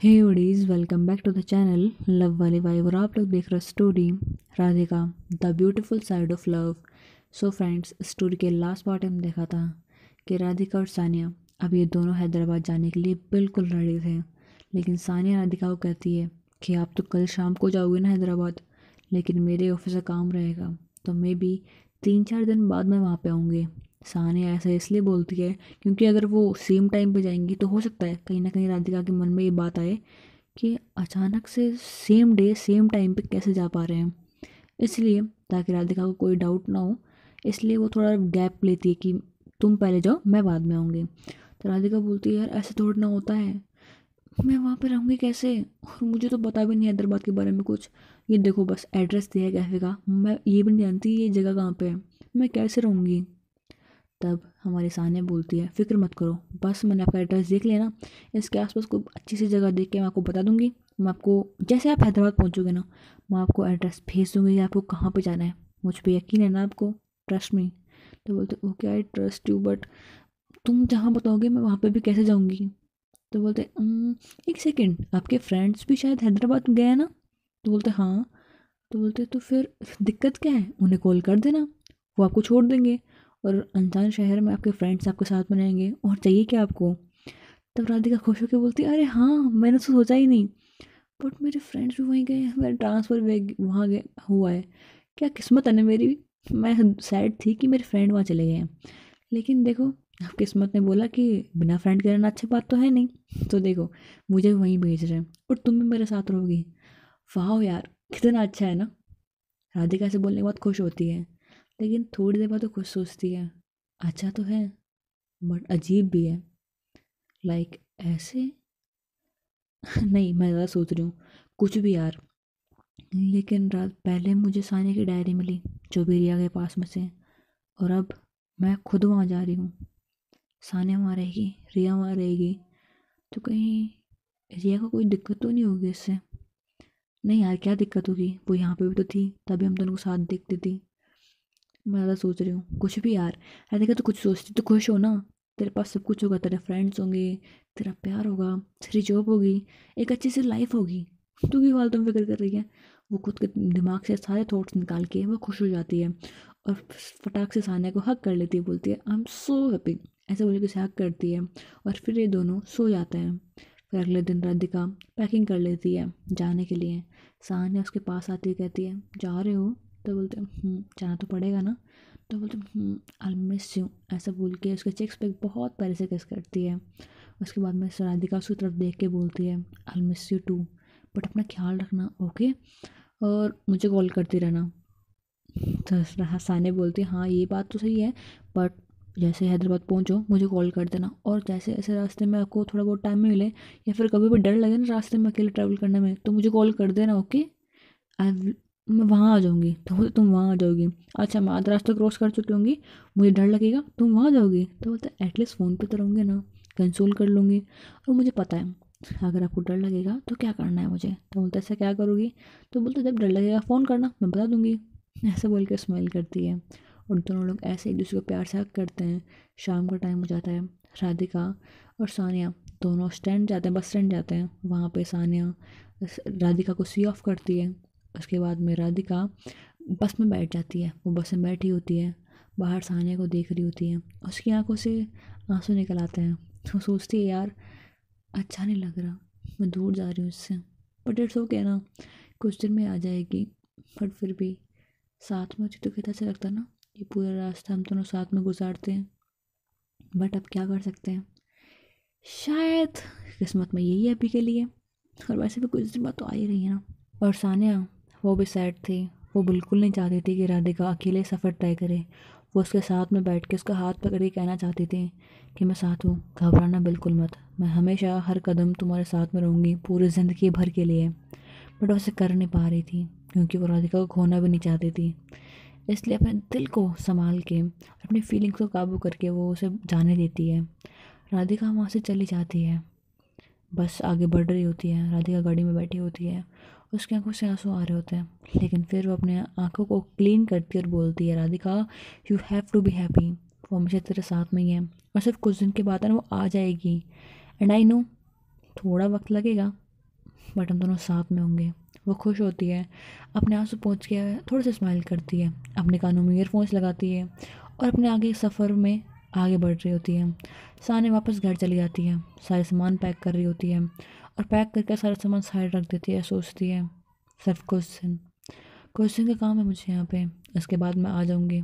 हे ओडीज, welcome back to the channel love वाली vibe. और आप लोग देख रहे हो story Radhika the beautiful side of love. So friends, story के लास्ट पार्ट में देखा था कि राधिका और सानिया अब ये दोनों हैदराबाद जाने के लिए बिल्कुल रेडी थे। लेकिन सानिया राधिका को कहती है कि आप तो कल शाम को जाओगे ना हैदराबाद, लेकिन मेरे ऑफिस का काम रहेगा, तो मे बी 3-4 दिन बाद मैं वहाँ पे आऊँगी। सानिया ऐसा इसलिए बोलती है क्योंकि अगर वो सेम टाइम पे जाएंगी तो हो सकता है कहीं ना कहीं राधिका के मन में ये बात आए कि अचानक से सेम डे सेम टाइम पे कैसे जा पा रहे हैं। इसलिए ताकि राधिका को कोई डाउट ना हो, इसलिए वो थोड़ा गैप लेती है कि तुम पहले जाओ, मैं बाद में आऊँगी। तो राधिका बोलती है यार ऐसे थोड़ा ना होता है, मैं वहाँ पे रहूँगी कैसे, और मुझे तो पता भी नहीं हैदराबाद के बारे में कुछ। ये देखो बस एड्रेस दिया है कैफ़े का, मैं ये भी नहीं जानती ये जगह कहाँ पे है, मैं कैसे रहूँगी। तब हमारी सानिया बोलती है फिक्र मत करो, बस मैंने आपका एड्रेस देख लिया ना, इसके आसपास कोई अच्छी सी जगह देख के मैं आपको बता दूंगी। मैं आपको जैसे आप हैदराबाद पहुंचोगे ना, मैं आपको एड्रेस भेज दूंगी कि आपको कहाँ पे जाना है। मुझ पे यकीन है ना आपको, ट्रस्ट मी। तो बोलते okay I trust you, but तुम जहाँ बताओगे मैं वहाँ पे भी कैसे जाऊँगी। तो बोलते एक सेकेंड, आपके फ्रेंड्स भी शायद हैदराबाद गए हैं ना। तो बोलते हाँ। तो बोलते तो फिर दिक्कत क्या है, उन्हें कॉल कर देना, वो आपको छोड़ देंगे और अनजान शहर में आपके फ्रेंड्स आपके साथ में रहेंगे, और चाहिए क्या आपको। तब राधिका खुश होकर बोलती है अरे हाँ, मैंने तो सोचा ही नहीं, बट मेरे फ्रेंड्स भी वहीं गए हैं, मेरा ट्रांसफ़र भी वहाँ गए हुआ है। क्या किस्मत है ना मेरी भी, मैं सैड थी कि मेरे फ्रेंड वहाँ चले गए हैं, लेकिन देखो अब किस्मत ने बोला कि बिना फ्रेंड के रहना अच्छी बात तो है नहीं, तो देखो मुझे वहीं भेज रहे हैं और तुम भी मेरे साथ रहोगी। वाह यार, कितना अच्छा है ना। राधिका से बोलने के बाद खुश होती है, लेकिन थोड़ी देर बाद तो खुश सोचती है अच्छा तो है, बट अजीब भी है। लाइक ऐसे नहीं, मैं ज़्यादा सोच रही हूँ, कुछ भी यार। लेकिन रात पहले मुझे सानिया की डायरी मिली जो भी रिया के पास में से, और अब मैं खुद वहाँ जा रही हूँ। सानिया वहाँ रहेगी, रिया वहाँ रहेगी, तो कहीं रिया को कोई दिक्कत तो नहीं होगी इससे। नहीं यार, क्या दिक्कत होगी, वो यहाँ पे भी तो थी, तभी हम दोनों को साथ देखती थी। मैं ज़्यादा सोच रही हूँ, कुछ भी यार। अरे देखा, तो कुछ सोचती तो खुश हो ना, तेरे पास सब कुछ होगा, तेरे फ्रेंड्स होंगे, तेरा प्यार होगा, तेरी जॉब होगी, एक अच्छी सी लाइफ होगी। तू क्यों फालतू में फिक्र कर रही है। वो खुद के दिमाग से सारे थॉट्स निकाल के वो खुश हो जाती है और फटाक से सानिया को हक कर लेती है, बोलती है आई एम सो हैप्पी, ऐसे बोल के उसे हक करती है। और फिर ये दोनों सो जाते हैं। फिर अगले दिन राधिका पैकिंग कर लेती है जाने के लिए। सानिया उसके पास आती है, कहती है जा रहे हो। तो बोलते जाना तो पड़ेगा ना। तो बोलते आई मिस यू, ऐसा बोल के उसके चेक्स पे बहुत प्यारे से किस करती है। उसके बाद में राधिका उसकी तरफ देख के बोलती है I miss you too, but अपना ख्याल रखना ओके, और मुझे कॉल करती रहना। तो हसाने बोलती है हाँ ये बात तो सही है, बट जैसे हैदराबाद पहुंचो मुझे कॉल कर देना, और जैसे ऐसे रास्ते में आपको थोड़ा बहुत टाइम मिले या फिर कभी भी डर लगे ना रास्ते में अकेले ट्रैवल करने में, तो मुझे कॉल कर देना ओके। आई मैं वहाँ आ जाऊँगी। तो बोलते तुम वहाँ आ जाओगी, अच्छा मैं आधा रास्ता क्रॉस कर चुकी होंगी, मुझे डर लगेगा, तुम वहाँ जाओगी। तो बोलते एटलीस्ट फ़ोन पे तो रहूँगी ना, कंसोल कर लूँगी, और मुझे पता है अगर आपको डर लगेगा तो क्या करना है मुझे। तो बोलते ऐसा क्या करोगी। तो बोलते जब डर लगेगा फ़ोन करना, मैं बता दूँगी। ऐसे बोल के स्माइल करती है, और दोनों लोग ऐसे एक दूसरे को प्यार से हग करते हैं। शाम का टाइम हो जाता है। राधिका और सानिया दोनों स्टैंड जाते हैं, बस स्टैंड जाते हैं। वहाँ पे सानिया राधिका को सी ऑफ करती है। उसके बाद में राधिका बस में बैठ जाती है, वो बस में बैठी होती है, बाहर सानिया को देख रही होती है, उसकी आंखों से आंसू निकल आते हैं। वो सोचती है यार अच्छा नहीं लग रहा, मैं दूर जा रही हूँ इससे, बट इट्स ओके ना, कुछ दिन में आ जाएगी। बट फिर भी साथ में होती तो कितना अच्छा लगता ना, ये पूरा रास्ता हम दोनों साथ में गुजारते हैं। बट अब क्या कर सकते हैं, शायद किस्मत में यही है अभी के लिए। और वैसे भी कुछ दिन बाद तो आ ही रही है ना। और सानिया, वो भी सैड थी, वो बिल्कुल नहीं चाहती थी कि राधिका अकेले सफ़र तय करे। वो उसके साथ में बैठ के उसका हाथ पकड़ के कहना चाहती थी कि मैं साथ हूँ, घबराना बिल्कुल मत, मैं हमेशा हर कदम तुम्हारे साथ में रहूँगी पूरी ज़िंदगी भर के लिए। बट वो ऐसे कर नहीं पा रही थी क्योंकि वो राधिका को खोना भी नहीं चाहती थी। इसलिए अपने दिल को संभाल के और अपनी फीलिंग्स को काबू करके वो उसे जाने देती है। राधिका वहाँ से चली जाती है, बस आगे बढ़ रही होती है, राधिका गाड़ी में बैठी होती है, उसकी आंखों से आंसू आ रहे होते हैं, लेकिन फिर वो अपने आंखों को क्लीन करती है और बोलती है Radhika you have to be happy, वो हमेशा तेरे साथ में ही है, और सिर्फ कुछ दिन के बाद है ना वो आ जाएगी। एंड आई नो थोड़ा वक्त लगेगा, बट हम दोनों साथ में होंगे। वो खुश होती है, अपने आंसू पोंछ के थोड़ा सा स्माइल करती है, अपने कानों में ईयरफोन्स लगाती है और अपने आगे सफ़र में आगे बढ़ रही होती है। साने वापस घर चली जाती है, सारे सामान पैक कर रही होती है और पैक करके सारा सामान साइड रख देती है। सोचती है सिर्फ कुछ दिन का काम है मुझे यहाँ पे, इसके बाद मैं आ जाऊँगी।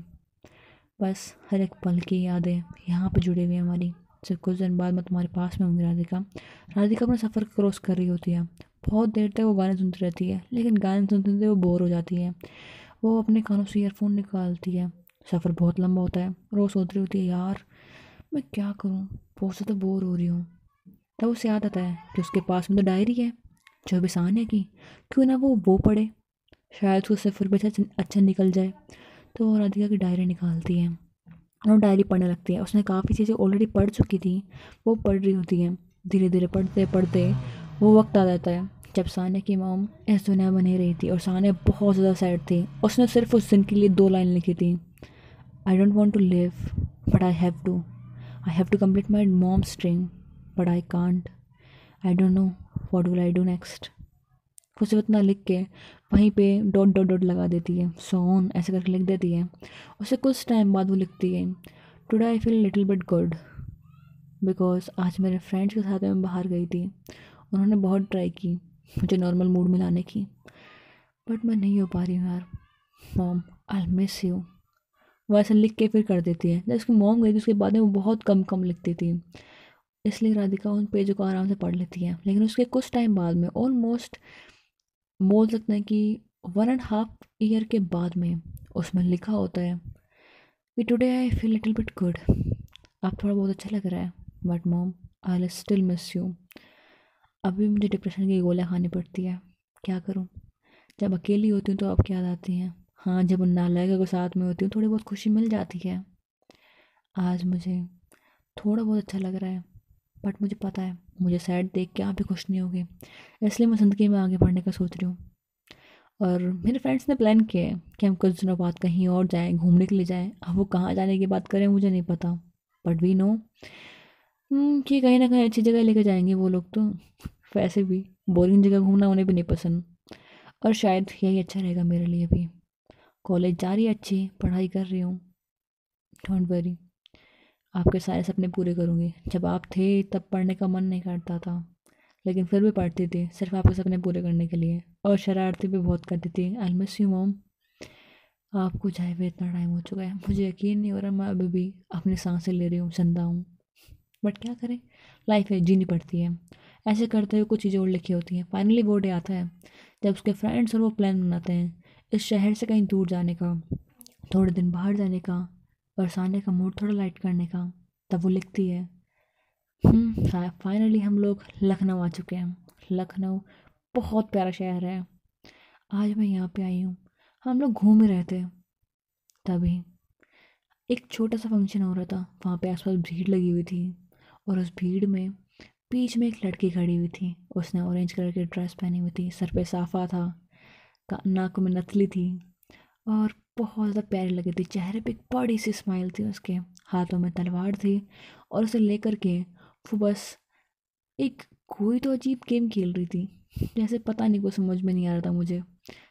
बस हर एक पल की यादें यहाँ पे जुड़ी हुई हैं हमारी। सिर्फ कुछ दिन बाद मैं तुम्हारे पास में होंगी राधिका। राधिका अपना सफ़र क्रॉस कर रही होती है। बहुत देर तक वो गाने सुनती रहती है, लेकिन गाने सुनते सुनते वो बोर हो जाती है। वो अपने कानों से ईयरफोन निकालती है। सफ़र बहुत लंबा होता है और वो सोच रही होती है, यार मैं क्या करूँ, बहुत ज़्यादा बोर हो रही हूँ। तब उसे याद आता है कि उसके पास में तो डायरी है, जो भी सान्या की, क्यों ना वो पढ़े, शायद उससे सफ़र भी अच्छा निकल जाए। तो वो राधिका की डायरी निकालती है और वो डायरी पढ़ने लगती है। उसने काफ़ी चीज़ें ऑलरेडी पढ़ चुकी थी, वो पढ़ रही होती है। धीरे धीरे पढ़ते पढ़ते वो वक्त आ जाता है जब सान्या की मॉम इस दुनिया में नहीं रही थी और सान्या बहुत ज़्यादा सैड थी। उसने सिर्फ उस दिन के लिए 2 लाइन लिखी थी, I don't want to live but I have to complete my mom's dream but I can't, I don't know what will I do next. वो सिर्फ इतना लिख के वहीं पे डॉट डॉट डॉट लगा देती है, सोन ऐसे करके लिख देती है। उसे कुछ टाइम बाद वो लिखती है, today I feel little bit good because आज मेरे फ्रेंड्स के साथ मैं बाहर गई थी। उन्होंने बहुत ट्राई की मुझे नॉर्मल मूड में लाने की, बट मैं नहीं हो पा रही हूँ यार। Mom I miss you. वो ऐसे लिख के फिर कर देती है। जब उसकी मॉम गई थी उसके बाद में वो बहुत कम कम लिखती थी, इसलिए राधिका उन पेजों को आराम से पढ़ लेती है। लेकिन उसके कुछ टाइम बाद में, ऑलमोस्ट बोल सकते हैं कि 1.5 ईयर के बाद में, उसमें लिखा होता है कि today I feel little bit good. अब थोड़ा बहुत अच्छा लग रहा है, but mom I still miss you. अभी मुझे डिप्रेशन की गोलियां खानी पड़ती है, क्या करूँ। जब अकेली होती हूँ तो आपकी याद आती हैं। हाँ, जब उन नालायकों के साथ में होती हूँ थोड़ी बहुत खुशी मिल जाती है। आज मुझे थोड़ा बहुत अच्छा लग रहा है, बट मुझे पता है मुझे सैड देख के आप भी खुश नहीं होगे, इसलिए मैं ज़िंदगी में आगे बढ़ने का सोच रही हूँ। और मेरे फ्रेंड्स ने प्लान किया है कि हम कुछ दिनों बाद कहीं और जाएं, घूमने के लिए जाएं। अब वो कहाँ जाने की बात करें मुझे नहीं पता, बट वी नो कि कहीं ना कहीं अच्छी जगह लेके जाएंगे वो लोग तो। वैसे भी बोरिंग जगह घूमना उन्हें भी नहीं पसंद, और शायद यही अच्छा रहेगा मेरे लिए भी। कॉलेज जा रही है, अच्छी पढ़ाई कर रही हूँ, डोंट वरी। आपके सारे सपने पूरे करूँगी। जब आप थे तब पढ़ने का मन नहीं करता था, लेकिन फिर भी पढ़ती थी सिर्फ आपके सपने पूरे करने के लिए, और शरारती भी बहुत करती थी। आई मिस यू मॉम। आपको जाए हुए इतना टाइम हो चुका है, मुझे यकीन नहीं हो रहा मैं अभी भी अपनी सांसें ले रही हूँ, जिंदा हूँ। बट क्या करें, लाइफ है, जीनी पड़ती है। ऐसे करते हुए कुछ चीज़ें और लिखी होती हैं। फाइनली वो डे आता है जब उसके फ्रेंड्स और वो प्लान बनाते हैं इस शहर से कहीं दूर जाने का, थोड़े दिन बाहर जाने का, बरसाने का मूड थोड़ा लाइट करने का। तब वो लिखती है, फाइनली हम लोग लखनऊ आ चुके हैं। लखनऊ बहुत प्यारा शहर है। आज मैं यहाँ पे आई हूँ। हम लोग घूम ही रहे थे, तभी एक छोटा सा फंक्शन हो रहा था। वहाँ पे आसपास भीड़ लगी हुई थी, और उस भीड़ में बीच में एक लड़की खड़ी हुई थी। उसने ऑरेंज कलर की ड्रेस पहनी हुई थी, सर पे साफा था, नाक में नथली थी, और बहुत ज़्यादा प्यारी लगी थी। चेहरे पे एक बड़ी सी स्माइल थी, उसके हाथों में तलवार थी, और उसे लेकर के वो बस एक कोई तो अजीब गेम खेल रही थी। जैसे पता नहीं, कुछ समझ में नहीं आ रहा था मुझे।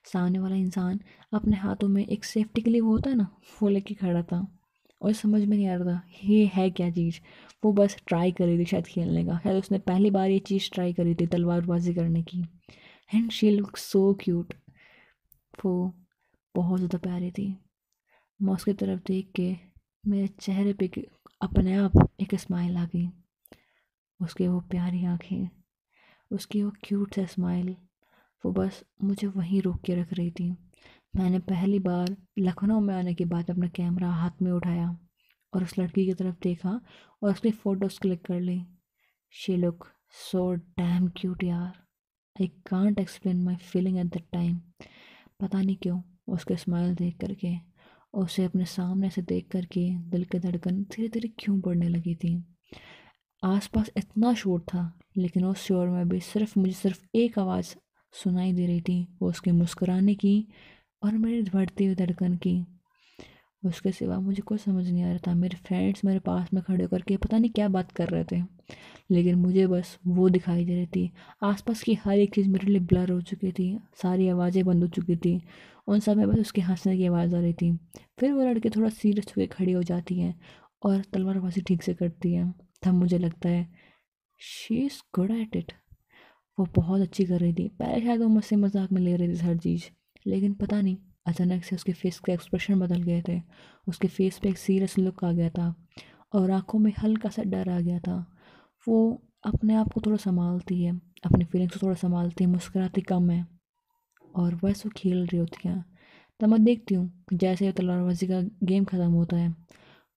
सामने वाला इंसान अपने हाथों में एक सेफ्टी के लिए वो होता है ना, वो लेके खड़ा था, और समझ में नहीं आ रहा था ये है क्या चीज़। वो बस ट्राई कर रही थी शायद खेलने का, शायद उसने पहली बार ये चीज़ ट्राई करी थी तलवारबाजी करने की। And she look so cute. वो बहुत ज़्यादा प्यारी थी। मैं उसकी तरफ देख के मेरे चेहरे पे अपने आप एक स्माइल आ गई। उसकी वो प्यारी आंखें, उसकी वो क्यूट सा स्माइल, वो बस मुझे वहीं रोक के रख रही थी। मैंने पहली बार लखनऊ में आने के बाद अपना कैमरा हाथ में उठाया और उस लड़की की तरफ देखा और उसकी फ़ोटोज़ क्लिक कर ली। She look so damn cute यार। I can't explain my feeling at that time. पता नहीं क्यों उसके स्माइल देख करके, उसे अपने सामने से देख करके दिल की धड़कन धीरे धीरे क्यों बढ़ने लगी थी। आसपास इतना शोर था, लेकिन उस शोर में भी मुझे सिर्फ एक आवाज़ सुनाई दे रही थी, वो उसके मुस्कुराने की और मेरी बढ़ती हुई धड़कन की। उसके सिवा मुझे कुछ समझ नहीं आ रहा था। मेरे फ्रेंड्स मेरे पास में खड़े होकर के पता नहीं क्या बात कर रहे थे, लेकिन मुझे बस वो दिखाई दे रही थी। आसपास की हर एक चीज़ मेरे लिए ब्लर हो चुकी थी, सारी आवाज़ें बंद हो चुकी थी। उन सब में बस उसके हंसने की आवाज़ आ रही थी। फिर वो लड़के थोड़ा सीरियस होकर खड़ी हो जाती हैं और तलवारबाजी ठीक से करती है। तब मुझे लगता है she is good at it. वो बहुत अच्छी कर रही थी। पहले शायद वो मुझसे मजाक में ले रही थी हर चीज़, लेकिन पता नहीं अचानक से उसके फेस के एक्सप्रेशन बदल गए थे। उसके फेस पे एक सीरियस लुक आ गया था और आंखों में हल्का सा डर आ गया था। वो अपने आप को थोड़ा संभालती है, अपनी फीलिंग्स को थोड़ा संभालती है, मुस्कुराती कम है और बस वो खेल रही होती हैं। तब मैं देखती हूँ कि जैसे तलवारबाजी का गेम ख़त्म होता है,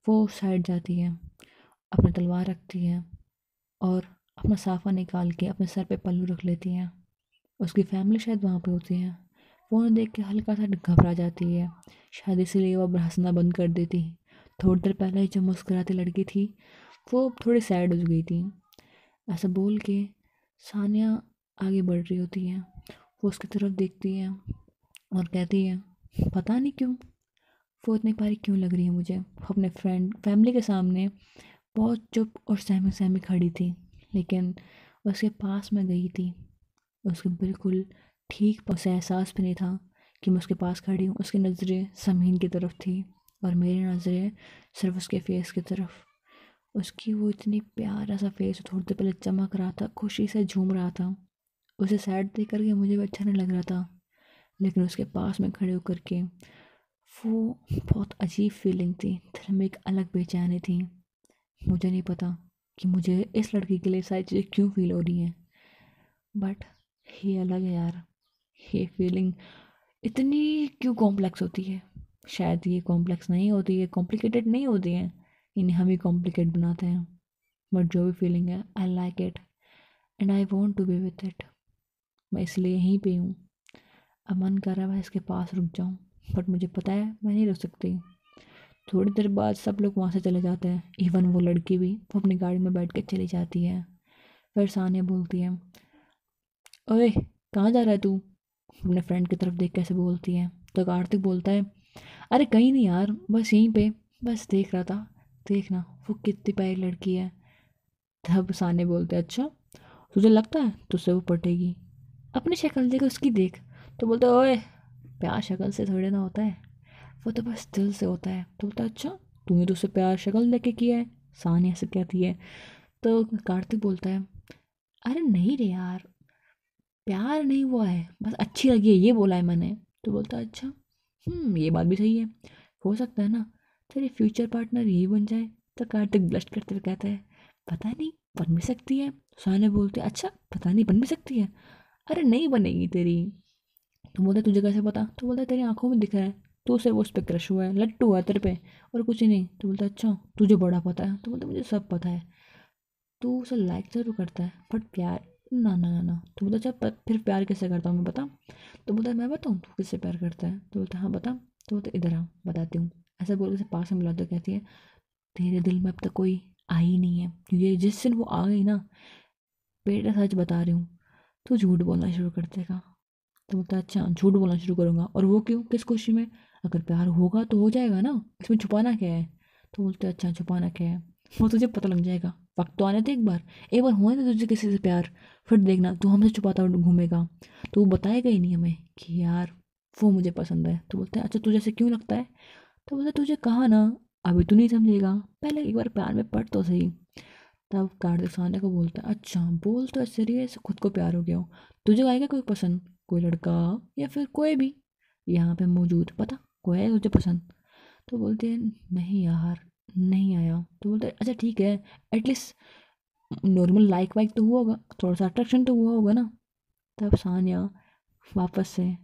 वो साइड जाती है, अपनी तलवार रखती है और अपना साफा निकाल के अपने सर पे पल्लू रख लेती हैं। उसकी फैमिली शायद वहाँ पे होती है। वो उन्हें देख के हल्का सा घबरा जाती है, शायद इसीलिए वो अब हंसना बंद कर देती। थोड़ी देर पहले जो मुस्कुराती लड़की थी वो थोड़ी सैड हो गई थी। ऐसा बोल के सानिया आगे बढ़ रही होती है। वो उसकी तरफ देखती है और कहती है पता नहीं क्यों वो इतनी प्यारी क्यों लग रही है मुझे। वो अपने फ्रेंड फैमिली के सामने बहुत चुप और सहमी सहमी खड़ी थी, लेकिन उसके पास में गई थी। उसके बिल्कुल ठीक उसे एहसास भी नहीं था कि मैं उसके पास खड़ी हूँ। उसकी नज़रें समीन की तरफ थी और मेरी नज़रें सिर्फ उसके फेस की तरफ। उसकी वो इतनी प्यारा सा फेस थोड़ी देर पहले चमक रहा था, खुशी से झूम रहा था। उसे सैड देख करके मुझे भी अच्छा नहीं लग रहा था, लेकिन उसके पास में खड़े होकर के वो बहुत अजीब फीलिंग थी। दिल में एक अलग बेचैनी थी। मुझे नहीं पता कि मुझे इस लड़की के लिए सारी चीज़ें क्यों फील हो रही हैं, बट ये अलग है यार। ये फीलिंग इतनी क्यों कॉम्प्लेक्स होती है? शायद ये कॉम्प्लेक्स नहीं होती है, कॉम्प्लिकेटेड नहीं होती है, इन्हें हम ही कॉम्प्लिकेट बनाते हैं। बट जो भी फीलिंग है I like it and I want to be with it. मैं इसलिए यहीं पे हूँ। अब मन कर रहा है मैं इसके पास रुक जाऊँ, बट मुझे पता है मैं नहीं रुक सकती। थोड़ी देर बाद सब लोग वहाँ से चले जाते हैं, इवन वो लड़की भी। वो अपनी गाड़ी में बैठ के चली जाती है। फिर सानिया बोलती है ओए कहाँ जा रहा है तू? अपने फ्रेंड की तरफ देख कैसे बोलती है। तो कार्तिक बोलता है अरे कहीं नहीं यार, बस यहीं पे, बस देख रहा था। देखना वो कितनी प्यारी लड़की है। तब सानिया बोलते हैं अच्छा तुझे लगता है तुझसे वो पटेगी? अपनी शक्ल देख उसकी देख। तो बोलते ओए प्यार शक्ल से थोड़े ना होता है, वो तो बस दिल से होता है। तो बोलता अच्छा तूने तो उससे प्यार शक्ल देख के किया है। सानिया से कहती है। तो कार्तिक बोलता है अरे नहीं रे यार, प्यार नहीं हुआ है, बस अच्छी लगी है ये बोला है मैंने। तो बोलता है अच्छा ये बात भी सही है, हो सकता है ना तेरी फ्यूचर पार्टनर यही बन जाए। तो कार्तिक ब्लश करते हुए कहता है पता नहीं बन भी सकती है। सानिया बोलती है अच्छा पता नहीं बन भी सकती है। अरे नहीं बनेगी तेरी। तो बोलता है तुझे कैसे पता? तो बोलता है तेरी आंखों में दिख रहा है, तो सिर्फ उस पर क्रश हुआ है, लट्टू हुआ है तेरे पे और कुछ ही नहीं। तो बोलता है अच्छा तुझे बड़ा पता है? तो बोलता है मुझे सब पता है। तू उसे लाइक जरूर करता है बट प्यार ना ना ना ना। तो बोलता अच्छा फिर प्यार कैसे करता हूँ मैं बता? तो बोलता है मैं बताऊँ तू किससे प्यार करता है? तो बोलता है हाँ बता। तो बोलता है इधर आ बताती हूँ। ऐसा बोल के उसे पास में बुलाते कहती है तेरे दिल में अब तक कोई आई नहीं है, क्योंकि जिस दिन वो आ गई ना, बेटा सच बता रही हूँ, तू झूठ बोलना शुरू कर देगा। तो बोलता है अच्छा झूठ बोलना शुरू करूँगा? और वो क्यों, किस खुशी में? अगर प्यार होगा तो हो जाएगा ना, इसमें छुपाना क्या है? तो बोलते हैं अच्छा छुपाना क्या है, वो तुझे पता लग जाएगा। वक्त तो आने दे एक बार होने दे तुझे किसी से प्यार, फिर देखना तू हमसे छुपाता हुआ घूमेगा। तो वो बताएगा ही नहीं हमें कि यार वो मुझे पसंद है। तो बोलते हैं अच्छा तुझे ऐसे क्यों लगता है? तो बोलते तुझे कहा ना, अभी तू नहीं समझेगा, पहले एक बार प्यार में पढ़ तो सही। तब कार्तिक सानिया को बोलता है अच्छा बोल तो ऐसे रही है ऐसे खुद को प्यार हो गया हो। तुझे आएगा कोई पसंद, कोई लड़का या फिर कोई भी यहाँ पे मौजूद, पता कोई है तुझे पसंद? तो बोलते हैं नहीं यार नहीं आया। तो बोलते हैं अच्छा ठीक है, एटलीस्ट नॉर्मल लाइक वाइक तो हुआ होगा, थोड़ा सा अट्रैक्शन तो हुआ होगा ना। तब सानिया वापस से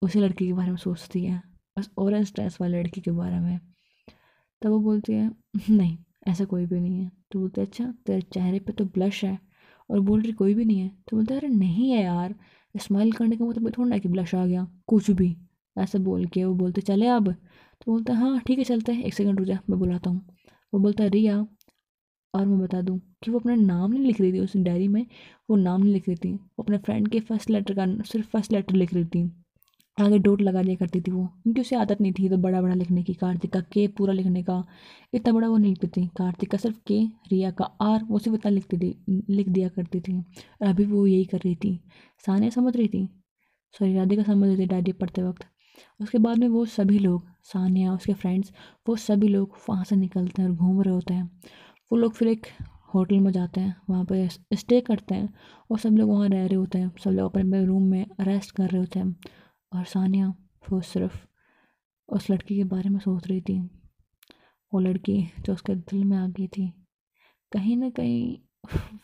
उसी लड़की के बारे में सोचती है, बस ऑरेंज ड्रेस वाली लड़की के बारे में। तब वो बोलती है नहीं ऐसा कोई भी नहीं है। तो बोलते हैं अच्छा तेरे चेहरे पे तो ब्लश है और बोल रही कोई भी नहीं है। तो बोलते हैं अरे नहीं है यार, स्माइल करने का मतलब थोड़ा ना कि ब्लश आ गया कुछ भी। ऐसा बोल के वो बोलते चले अब। तो बोलता है हाँ ठीक है चलते हैं, एक सेकंड रुक जा मैं बुलाता हूँ। वो बोलता है रिया। और मैं बता दूँ कि वो अपना नाम नहीं लिख रही थी उस डायरी में, वो नाम नहीं लिख रही थी, वो अपने फ्रेंड के फर्स्ट लेटर का सिर्फ फर्स्ट लेटर लिख रही थी। आगे डॉट लगा दिया करती थी वो, क्योंकि उसे आदत नहीं थी तो बड़ा बड़ा लिखने की, कार्तिक का के पूरा लिखने का इतना बड़ा वो नहीं लिखती थी, कार्तिक का सिर्फ के, रिया का आर, वो सिर्फ इतना लिखती थी, लिख दिया करती थी। और अभी वो यही कर रही थी। सानिया समझ रही थी, सॉरी राधिका समझ रही थी डायरी पढ़ते वक्त। उसके बाद में वो सभी लोग, सानिया, उसके फ्रेंड्स, वो सभी लोग वहाँ से निकलते हैं और घूम रहे होते हैं। वो लोग फिर एक होटल में जाते हैं, वहाँ पे स्टे करते हैं और सब लोग वहाँ रह रहे होते हैं, सब लोग अपने अपने रूम में रेस्ट कर रहे होते हैं। और सानिया वो सिर्फ उस लड़की के बारे में सोच रही थी, वो लड़की जो उसके दिल में आ गई थी। कहीं ना कहीं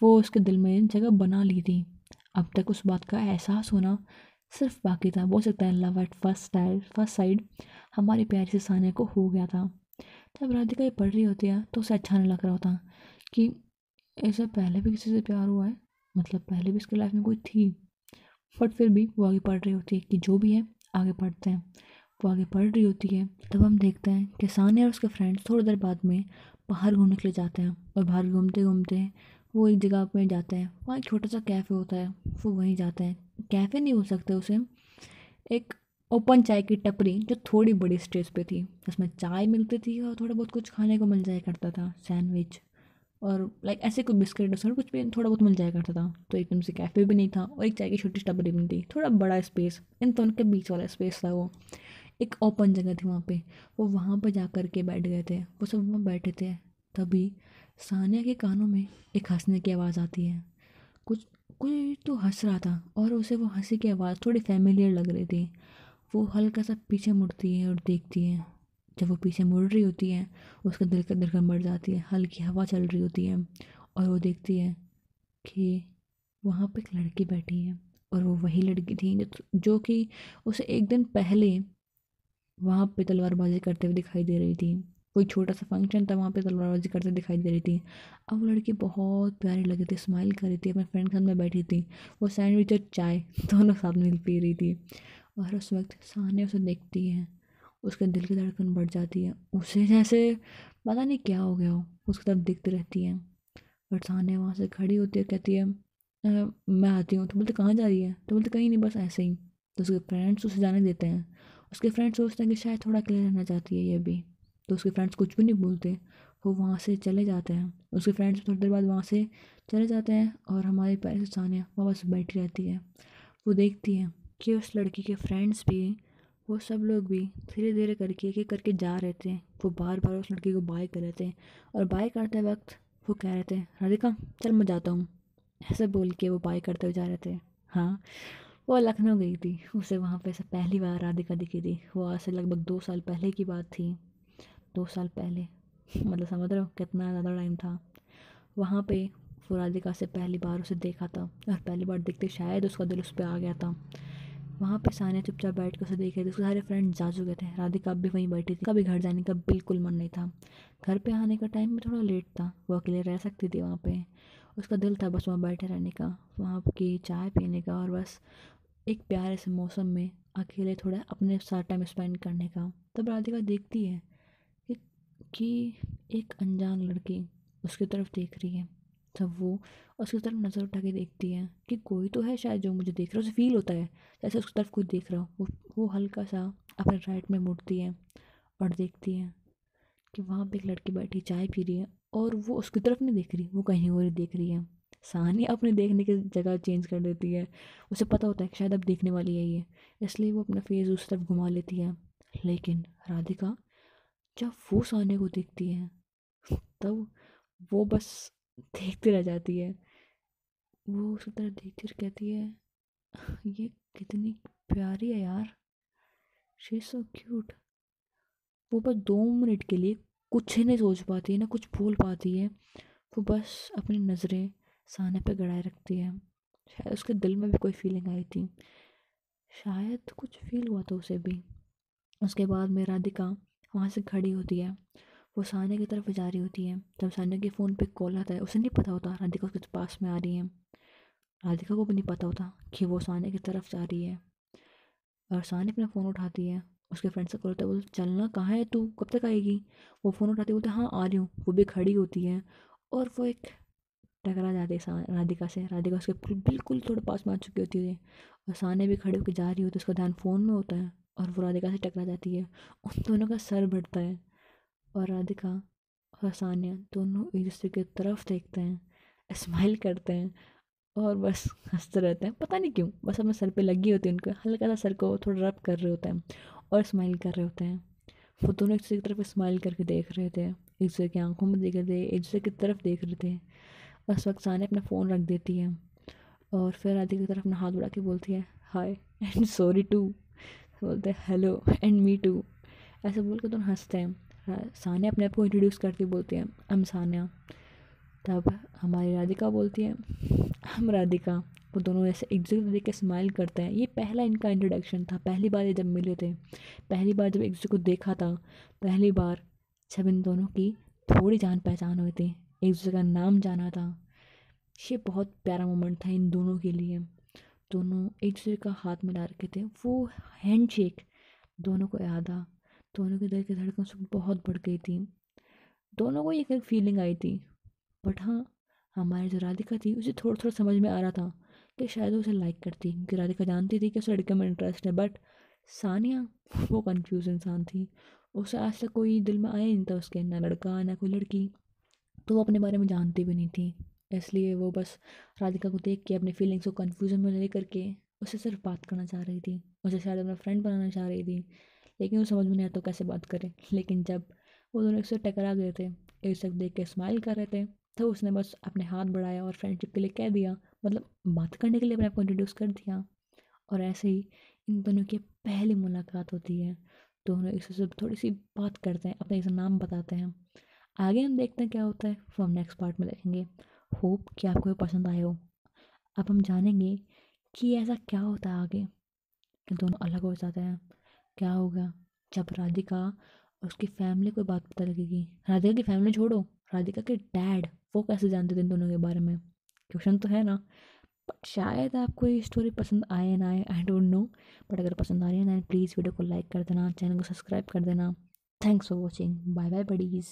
वो उसके दिल में जगह बना ली थी। अब तक उस बात का एहसास होना सिर्फ बाकी था। बोल सकता है लव एट फर्स्ट साइड हमारी प्यारी से सानिया को हो गया था। तब राधिका ये पढ़ रही होती है तो उसे अच्छा नहीं लग रहा होता कि ऐसा पहले भी किसी से प्यार हुआ है, मतलब पहले भी इसके लाइफ में कोई थी। बट फिर भी वो आगे पढ़ रही होती है कि जो भी है आगे पढ़ते हैं। वो आगे पढ़ रही होती है, तब हम देखते हैं कि सानिया और उसके फ्रेंड्स थोड़ी देर बाद में बाहर घूमने के लिए जाते हैं। और बाहर घूमते घूमते वो एक जगह पे जाते हैं, वहाँ एक छोटा सा कैफ़े होता है, वो वहीं जाते हैं। कैफ़े नहीं बोल सकते उसे, एक ओपन चाय की टपरी जो थोड़ी बड़ी स्टेज पे थी, उसमें चाय मिलती थी और थोड़ा बहुत कुछ खाने को मिल जाया करता था, सैंडविच और लाइक ऐसे कोई बिस्किट वस्किट कुछ भी थोड़ा बहुत मिल जाया करता था। तो एकदम से कैफ़े भी नहीं था और एक चाय की छोटी टपरी भी नहीं थी, थोड़ा बड़ा स्पेस, इन दोनों के बीच वाला स्पेस था वो। एक ओपन जगह थी वहाँ पे, वो वहाँ पे जा कर के बैठ गए थे, वो सब वहाँ बैठे थे। तभी सानिया के कानों में एक हंसने की आवाज़ आती है। कुछ कोई तो हंस रहा था और उसे वो हंसी की आवाज़ थोड़ी फैमिलियर लग रही थी। वो हल्का सा पीछे मुड़ती है और देखती है। जब वो पीछे मुड़ रही होती है, उसका धड़कन बढ़ जाती है, हल्की हवा चल रही होती है और वो देखती है कि वहाँ पे एक लड़की बैठी है। और वो वही लड़की थी जो कि उसे एक दिन पहले वहाँ पे तलवारबाजी करते हुए दिखाई दे रही थी। कोई छोटा सा फंक्शन था, वहाँ पे तलवारबाजी करते दिखाई दे रही थी। अब वो लड़की बहुत प्यारी लगी थी, स्माइल कर रही थी, अपने फ्रेंड के साथ में बैठी थी। वो सैंडविच और चाय दोनों साथ मिल पी रही थी। और उस वक्त सानिया उसे देखती है, उसके दिल की धड़कन बढ़ जाती है, उसे जैसे पता नहीं क्या हो गया हो, उसकी तरफ देखती रहती है। और सानिया वहाँ से खड़ी होती है, कहती है मैं आती हूँ। तो बोलते कहाँ जा रही है, तो बोलते कहीं नहीं, बस ऐसे ही। तो उसके फ्रेंड्स उसे जाने देते हैं। उसके फ्रेंड्स सोचते हैं कि शायद थोड़ा अकेले रहना चाहती है ये भी। तो उसके फ्रेंड्स कुछ भी नहीं बोलते, वो वहाँ से चले जाते हैं। उसके फ्रेंड्स थोड़ी देर बाद वहाँ से चले जाते हैं और हमारी प्यारी सी सानिया वहाँ बस बैठी रहती है। वो देखती है कि उस लड़की के फ्रेंड्स भी, वो सब लोग भी धीरे धीरे करके एक एक करके जा रहे थे। वो बार बार उस लड़की को बाय कर रहे थे और बाय करते वक्त वो कह रहे थे राधिका चल मैं जाता हूँ, ऐसे बोल के वो बाय करते हुए जा रहे थे। हाँ, वो लखनऊ गई थी, उसे वहाँ पे से पहली बार राधिका दिखी थी। वो आज से लगभग 2 साल पहले की बात थी। 2 साल पहले मतलब समझ रहे हो कितना ज़्यादा टाइम था। वहाँ पे वो राधिका से पहली बार उसे देखा था और पहली बार देखते शायद उसका दिल उस पर आ गया था। वहाँ पे सानिया चुपचाप बैठ कर उसे देख रही थी, उसके सारे फ्रेंड जा चुके थे, राधिका अब भी वहीं बैठी थी। कभी घर जाने का बिल्कुल मन नहीं था। घर पे आने का टाइम भी थोड़ा लेट था, वो अकेले रह सकती थी वहाँ पे। उसका दिल था बस वहाँ बैठे रहने का, वहाँ की चाय पीने का और बस एक प्यारे से मौसम में अकेले थोड़ा अपने साथ टाइम स्पेंड करने का। तब राधिका देखती है कि, कि एक अनजान लड़की उसकी तरफ देख रही है। तब वो उसकी तरफ नज़र उठा के देखती है कि कोई तो है शायद जो मुझे देख रहा है, उसे फील होता है जैसे उसकी तरफ कोई देख रहा हो। वो हल्का सा अपने राइट में मुड़ती है और देखती है कि वहाँ पे एक लड़की बैठी चाय पी रही है और वो उसकी तरफ नहीं देख रही, वो कहीं और ही देख रही है। सानिया अपने देखने की जगह चेंज कर देती है। उसे पता होता है कि शायद अब देखने वाली है ये, इसलिए वो अपना फेस उस तरफ घुमा लेती है। लेकिन राधिका जब वो सानिया को देखती है तब वो बस देखती रह जाती है। वो उसकी तरफ देखती और कहती है ये कितनी प्यारी है यार, शी इज सो क्यूट। वो बस 2 मिनट के लिए कुछ ही नहीं सोच पाती है, ना कुछ बोल पाती है। वो बस अपनी नज़रें साने पे गड़ाए रखती है। शायद उसके दिल में भी कोई फीलिंग आई थी, शायद कुछ फील हुआ था उसे भी। उसके बाद में राधिका वहाँ से खड़ी होती है, वो सानिया की तरफ जा रही होती है। जब सानिया के फ़ोन पे कॉल आता है, उसे नहीं पता होता राधिका उसके पास में आ रही है। राधिका को भी नहीं पता होता कि वो सानिया की तरफ जा रही है। और सानिया अपना फ़ोन उठाती है, उसके फ्रेंड से कॉल होता है, बोलते चलना कहाँ है तू, कब तक आएगी। वो फ़ोन उठाती है, बोलते हाँ आ रही हूँ। वो भी खड़ी होती है और वो एक टकरा जाती है राधिका से। राधिका उसके बिल्कुल थोड़ा पास में आ चुकी होती है और सानिया भी खड़े होकर जा रही होती है, उसका ध्यान फ़ोन में होता है और वो राधिका से टकरा जाती है। उन दोनों का सर बढ़ता है और राधिका और सानिया दोनों एक दूसरे की तरफ देखते हैं, स्माइल करते हैं और बस हंसते रहते हैं। पता नहीं क्यों, बस अपने सर पे लगी होती है, उनको हल्का सा सर को थोड़ा रब कर रहे होते हैं और स्माइल कर रहे होते हैं। वो दोनों एक दूसरे की तरफ स्माइल करके देख रहे थे, एक दूसरे की आंखों में देख रहे थे, एक दूसरे की तरफ देख रहे थे। उस वक्त सानिया अपना फ़ोन रख देती है और फिर राधिका की तरफ अपना हाथ बढ़ा के बोलती है हाय एंड सॉरी टू। बोलते हैं हेलो एंड मी टू। ऐसे बोल के दोनों हंसते हैं। सानिया अपने आप को इंट्रोड्यूस करती बोलती है आई एम सानिया। तब हमारी राधिका बोलती है हम राधिका। वो दोनों ऐसे एक दूसरे को देख के स्माइल करते हैं। ये पहला इनका इंट्रोडक्शन था, पहली बार ये जब मिले थे, पहली बार जब एक दूसरे को देखा था, पहली बार जब इन दोनों की थोड़ी जान पहचान हुई थी, एक दूसरे का नाम जाना था। ये बहुत प्यारा मोमेंट था इन दोनों के लिए। दोनों एक दूसरे का हाथ मिला रखे थे, वो हैंडशेक दोनों को याद आ। दोनों के दिल की धड़कन से बहुत बढ़ गई थी। दोनों को एक फीलिंग आई थी। बट हाँ, हमारी जो राधिका थी उसे थोड़ा थोड़ा समझ में आ रहा था कि शायद वो उसे लाइक करती, क्योंकि राधिका जानती थी कि उसे लड़के में इंटरेस्ट है। बट सानिया वो कंफ्यूज इंसान थी। उसे आज तक कोई दिल में आया नहीं था उसके, ना लड़का ना कोई लड़की। तो वो अपने बारे में जानती भी नहीं थी, इसलिए वो बस राधिका को देख के अपनी फीलिंग्स को कन्फ्यूजन में ले करके उससे सिर्फ बात करना चाह रही थी, उसे शायद अपना फ्रेंड बनाना चाह रही थी। लेकिन वो समझ में नहीं आता तो कैसे बात करे। लेकिन जब वो दोनों एक से टकरा गए थे, एक से देख के स्माइल कर रहे थे, तो उसने बस अपने हाथ बढ़ाया और फ्रेंडशिप के लिए कह दिया, मतलब बात करने के लिए अपने आप को इंट्रोड्यूस कर दिया। और ऐसे ही इन दोनों की पहली मुलाकात होती है। दोनों एक दूसरे से थोड़ी सी बात करते हैं, अपने एक नाम बताते हैं। आगे हम देखते हैं क्या होता है, वो हम नेक्स्ट पार्ट में देखेंगे। होप कि आपको ये पसंद आए हो। अब हम जानेंगे कि ऐसा क्या होता है आगे कि दोनों अलग हो जाते हैं। क्या होगा जब राधिका और उसकी फैमिली को बात पता लगेगी। राधिका की फैमिली छोड़ो, राधिका के डैड वो कैसे जानते थे इन दोनों के बारे में। क्वेश्चन तो है ना। बट शायद आपको ये स्टोरी पसंद आए या ना आए, आई डोंट नो। बट अगर पसंद आ रही है ना, प्लीज़ वीडियो को लाइक कर देना, चैनल को सब्सक्राइब कर देना। Thanks for watching, bye bye buddies.